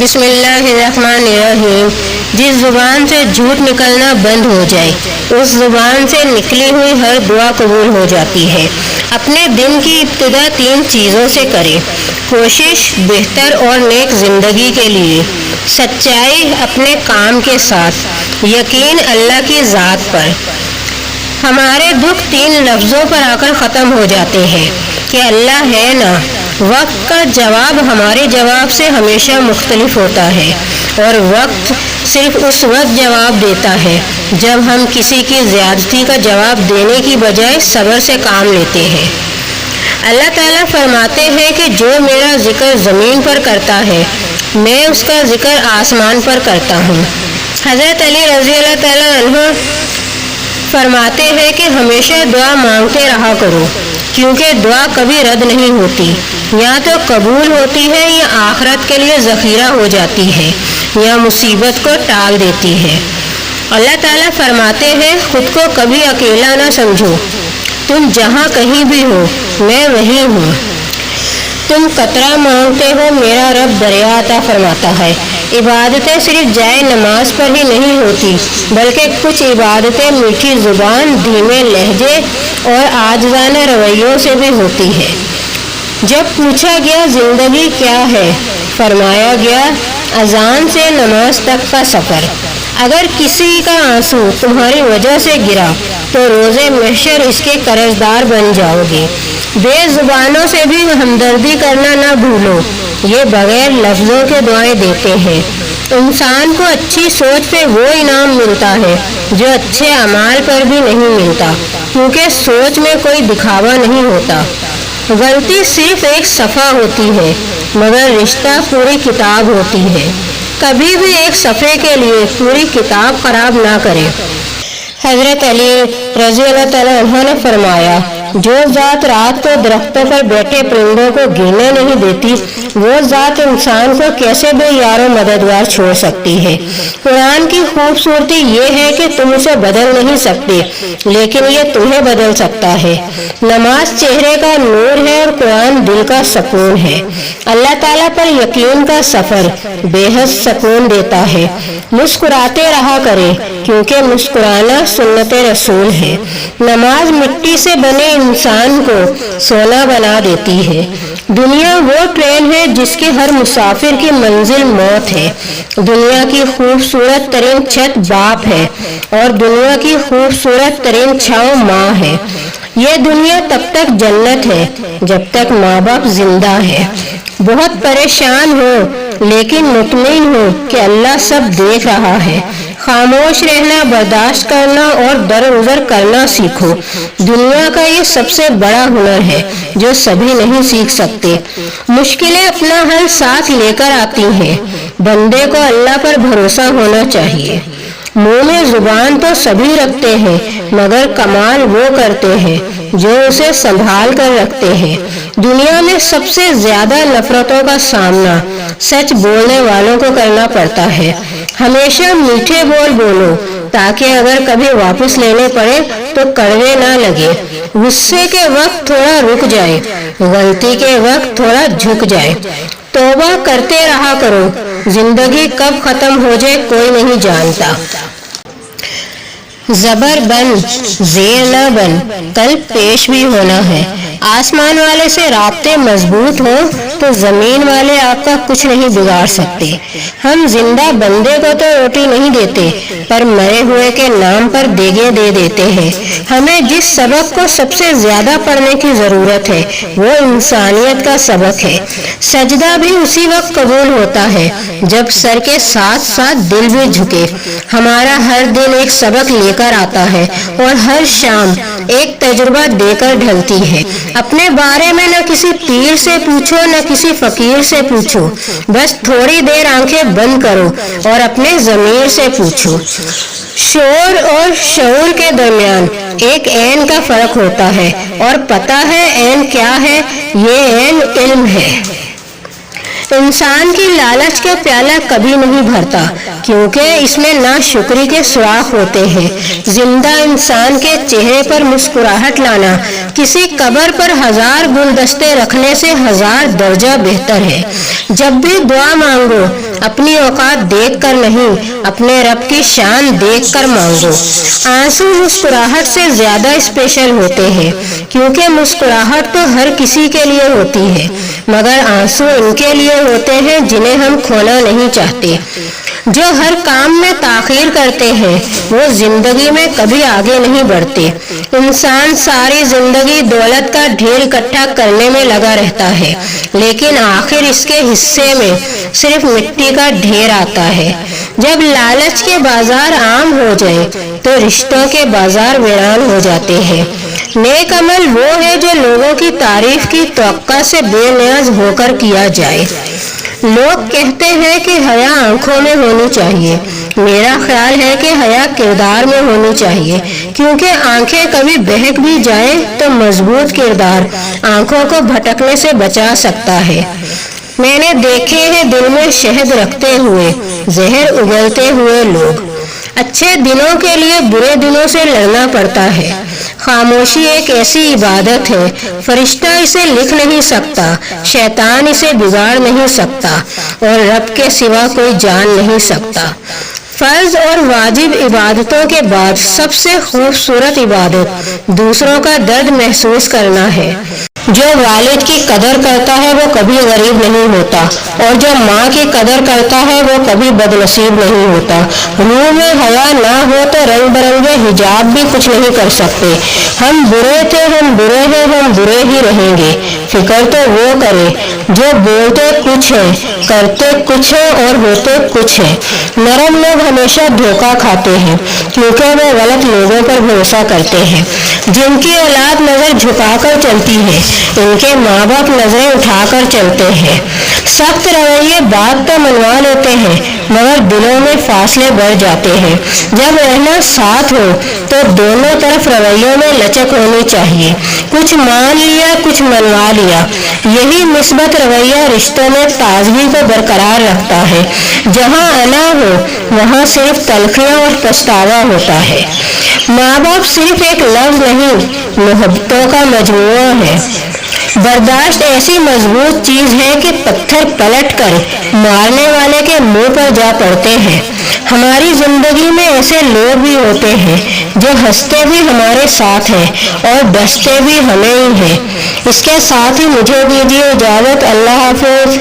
بسم اللہ الرحمن الرحیم۔ جس زبان سے جھوٹ نکلنا بند ہو جائے اس زبان سے نکلی ہوئی ہر دعا قبول ہو جاتی ہے۔ اپنے دن کی ابتدا 3 چیزوں سے کریں: کوشش بہتر اور نیک زندگی کے لیے، سچائی اپنے کام کے ساتھ، یقین اللہ کی ذات پر۔ ہمارے دکھ 3 لفظوں پر آ کر ختم ہو جاتے ہیں کہ اللہ ہے نا۔ وقت کا جواب ہمارے جواب سے ہمیشہ مختلف ہوتا ہے، اور وقت صرف اس وقت جواب دیتا ہے جب ہم کسی کی زیادتی کا جواب دینے کی بجائے صبر سے کام لیتے ہیں۔ اللہ تعالیٰ فرماتے ہیں کہ جو میرا ذکر زمین پر کرتا ہے میں اس کا ذکر آسمان پر کرتا ہوں۔ حضرت علی رضی اللہ تعالیٰ عنہ فرماتے ہیں کہ ہمیشہ دعا مانگتے رہا کرو، کیونکہ دعا کبھی رد نہیں ہوتی، یا تو قبول ہوتی ہے یا آخرت کے لیے ذخیرہ ہو جاتی ہے یا مصیبت کو ٹال دیتی ہے۔ اللہ تعالیٰ فرماتے ہیں خود کو کبھی اکیلا نہ سمجھو، تم جہاں کہیں بھی ہو میں وہیں ہوں۔ تم قطرہ مانگتے ہو میرا رب دریا عطا فرماتا ہے۔ عبادتیں صرف جائے نماز پر ہی نہیں ہوتی، بلکہ کچھ عبادتیں میٹھی زبان، دھیمے لہجے اور عاجزانہ رویوں سے بھی ہوتی ہے۔ جب پوچھا گیا زندگی کیا ہے، فرمایا گیا اذان سے نماز تک کا سفر۔ اگر کسی کا آنسو تمہاری وجہ سے گرا تو روزے محشر اس کے قرضدار بن جاؤ گے۔ بے زبانوں سے بھی ہمدردی کرنا نہ بھولو، یہ بغیر لفظوں کے دعائیں دیتے ہیں۔ انسان کو اچھی سوچ پہ وہ انعام ملتا ہے جو اچھے اعمال پر بھی نہیں ملتا، کیونکہ سوچ میں کوئی دکھاوا نہیں ہوتا۔ غلطی صرف ایک صفحہ ہوتی ہے مگر رشتہ پوری کتاب ہوتی ہے۔ کبھی بھی ایک صفحے کے لیے پوری کتاب خراب نہ کرے۔ حضرت علی رضی اللہ تعالیٰ عنہ نے فرمایا جو ذات رات کو درختوں پر بیٹھے پرندوں کو گرنے نہیں دیتی وہ ذات انسان کو کیسے بے یار و مددگار چھوڑ سکتی ہے۔ قرآن کی خوبصورتی یہ ہے کہ تم اسے بدل نہیں سکتے لیکن یہ تمہیں بدل سکتا ہے۔ نماز چہرے کا نور ہے اور قرآن دل کا سکون ہے۔ اللہ تعالیٰ پر یقین کا سفر بے حد سکون دیتا ہے۔ مسکراتے رہا کرے کیونکہ مسکرانا سنت رسول ہے۔ نماز مٹی سے بنے انسان کو سونا بنا دیتی ہے۔ دنیا وہ ٹرین ہے جس کے ہر مسافر کی منزل موت ہے۔ دنیا کی خوبصورت ترین چھت باپ ہے اور دنیا کی خوبصورت ترین چھاؤں ماں ہے۔ یہ دنیا تب تک جنت ہے جب تک ماں باپ زندہ ہے۔ بہت پریشان ہو لیکن مطمئن ہو کہ اللہ سب دیکھ رہا ہے۔ خاموش رہنا، برداشت کرنا اور درگزر کرنا سیکھو۔ دنیا کا یہ سب سے بڑا ہنر ہے جو سبھی نہیں سیکھ سکتے۔ مشکلیں اپنا حل ساتھ لے کر آتی ہیں، بندے کو اللہ پر بھروسہ ہونا چاہیے۔ منہ میں زبان تو سبھی رکھتے ہیں مگر کمال وہ کرتے ہیں جو اسے سنبھال کر رکھتے ہیں۔ دنیا میں سب سے زیادہ نفرتوں کا سامنا سچ بولنے والوں کو کرنا پڑتا ہے۔ ہمیشہ میٹھے بول بولو تاکہ اگر کبھی واپس لینے پڑے تو کڑوے نہ لگے۔ غصے کے وقت تھوڑا رک جائے، غلطی کے وقت تھوڑا جھک جائے۔ توبہ کرتے رہا کرو، زندگی کب ختم ہو جائے کوئی نہیں جانتا۔ زبر بن زیر نہ بن، کل پیش بھی ہونا ہے۔ آسمان والے سے رابطے مضبوط ہوں تو زمین والے آپ کا کچھ نہیں بگاڑ سکتے۔ ہم زندہ بندے کو تو روٹی نہیں دیتے پر مرے ہوئے کے نام پر دیگیں دے دیتے ہیں۔ ہمیں جس سبق کو سب سے زیادہ پڑھنے کی ضرورت ہے وہ انسانیت کا سبق ہے۔ سجدہ بھی اسی وقت قبول ہوتا ہے جب سر کے ساتھ ساتھ دل بھی جھکے۔ ہمارا ہر دن ایک سبق لے کر آتا ہے اور ہر شام ایک تجربہ دے کر ڈھلتی ہے۔ اپنے بارے میں نہ کسی پیر سے پوچھو نہ کسی فقیر سے پوچھو، بس تھوڑی دیر آنکھیں بند کرو اور اپنے ضمیر سے پوچھو۔ شعور اور شعور کے درمیان ایک عین کا فرق ہوتا ہے اور پتہ ہے عین کیا ہے؟ یہ عین علم ہے۔ انسان کی لالچ کا پیالہ کبھی نہیں بھرتا کیونکہ اس میں ناشکری کے سوراخ ہوتے ہیں۔ زندہ انسان کے چہرے پر مسکراہٹ لانا کسی قبر پر 1000 گلدستے رکھنے سے 1000 درجہ بہتر ہے۔ جب بھی دعا مانگو اپنی اوقات دیکھ کر نہیں، اپنے رب کی شان دیکھ کر مانگو۔ آنسو مسکراہٹ سے زیادہ اسپیشل ہوتے ہیں، کیونکہ مسکراہٹ تو ہر کسی کے لیے ہوتی ہے، مگر آنسو ان کے لیے ہوتے ہیں جنہیں ہم کھونا نہیں چاہتے۔ جو ہر کام میں تاخیر کرتے ہیں وہ زندگی میں کبھی آگے نہیں بڑھتے۔ انسان ساری زندگی دولت کا ڈھیر اکٹھا کرنے میں لگا رہتا ہے، لیکن آخر اس کے حصے میں صرف مٹی کا ڈھیر آتا ہے۔ جب لالچ کے بازار عام ہو جائیں تو رشتوں کے بازار ویران ہو جاتے ہیں۔ نیک عمل وہ ہے جو لوگوں کی تعریف کی توقع سے بے نیاز ہو کر کیا جائے۔ لوگ کہتے ہیں کہ حیا آنکھوں میں ہونی چاہیے، میرا خیال ہے کہ حیا کردار میں ہونی چاہیے، کیونکہ آنکھیں کبھی بہک بھی جائیں تو مضبوط کردار آنکھوں کو بھٹکنے سے بچا سکتا ہے۔ میں نے دیکھے ہیں دل میں شہد رکھتے ہوئے زہر اگلتے ہوئے لوگ۔ اچھے دنوں کے لیے برے دنوں سے لڑنا پڑتا ہے۔ خاموشی ایک ایسی عبادت ہے، فرشتہ اسے لکھ نہیں سکتا، شیطان اسے بگاڑ نہیں سکتا، اور رب کے سوا کوئی جان نہیں سکتا۔ فرض اور واجب عبادتوں کے بعد سب سے خوبصورت عبادت دوسروں کا درد محسوس کرنا ہے۔ جو والد کی قدر کرتا ہے وہ کبھی غریب نہیں ہوتا، اور جو ماں کی قدر کرتا ہے وہ کبھی بد نصیب نہیں ہوتا۔ روح میں حیا نہ ہو تو رنگ برنگے حجاب بھی کچھ نہیں کر سکتے۔ ہم برے تھے، ہم برے ہیں، ہم برے ہی رہیں گے۔ فکر تو وہ کرے جو بولتے کچھ ہے، کرتے کچھ ہے اور ہوتے کچھ ہے۔ نرم لوگ ہمیشہ دھوکہ کھاتے ہیں، کیونکہ وہ غلط لوگوں پر بھروسہ کرتے ہیں۔ جن کی اولاد نظر جھکا کر چلتی ہے، ان کے ماں باپ نظریں اٹھا کر چلتے ہیں۔ سخت رویے بات تو منوا لیتے ہیں، مگر دلوں میں فاصلے بڑھ جاتے ہیں۔ جب رہنا ساتھ ہو تو دونوں طرف رویوں میں لچک ہونی چاہیے، کچھ مان لیا کچھ منوا لیا۔ یہی مثبت رویہ رشتوں میں تازگی کو برقرار رکھتا ہے۔ جہاں انا ہو وہاں صرف تلخیاں اور پچھتاوا ہوتا ہے۔ ماں باپ صرف ایک لفظ نہیں، محبتوں کا مجموعہ ہے۔ برداشت ایسی مضبوط چیز ہے کہ پتھر پلٹ کر مارنے والے کے منہ پر جا پڑتے ہیں۔ ہماری زندگی میں ایسے لوگ بھی ہوتے ہیں جو ہنستے بھی ہمارے ساتھ ہیں اور ڈستے بھی ہمیں ہی ہیں۔ اس کے ساتھ ہی مجھے دیجیے اجازت۔ اللہ حافظ۔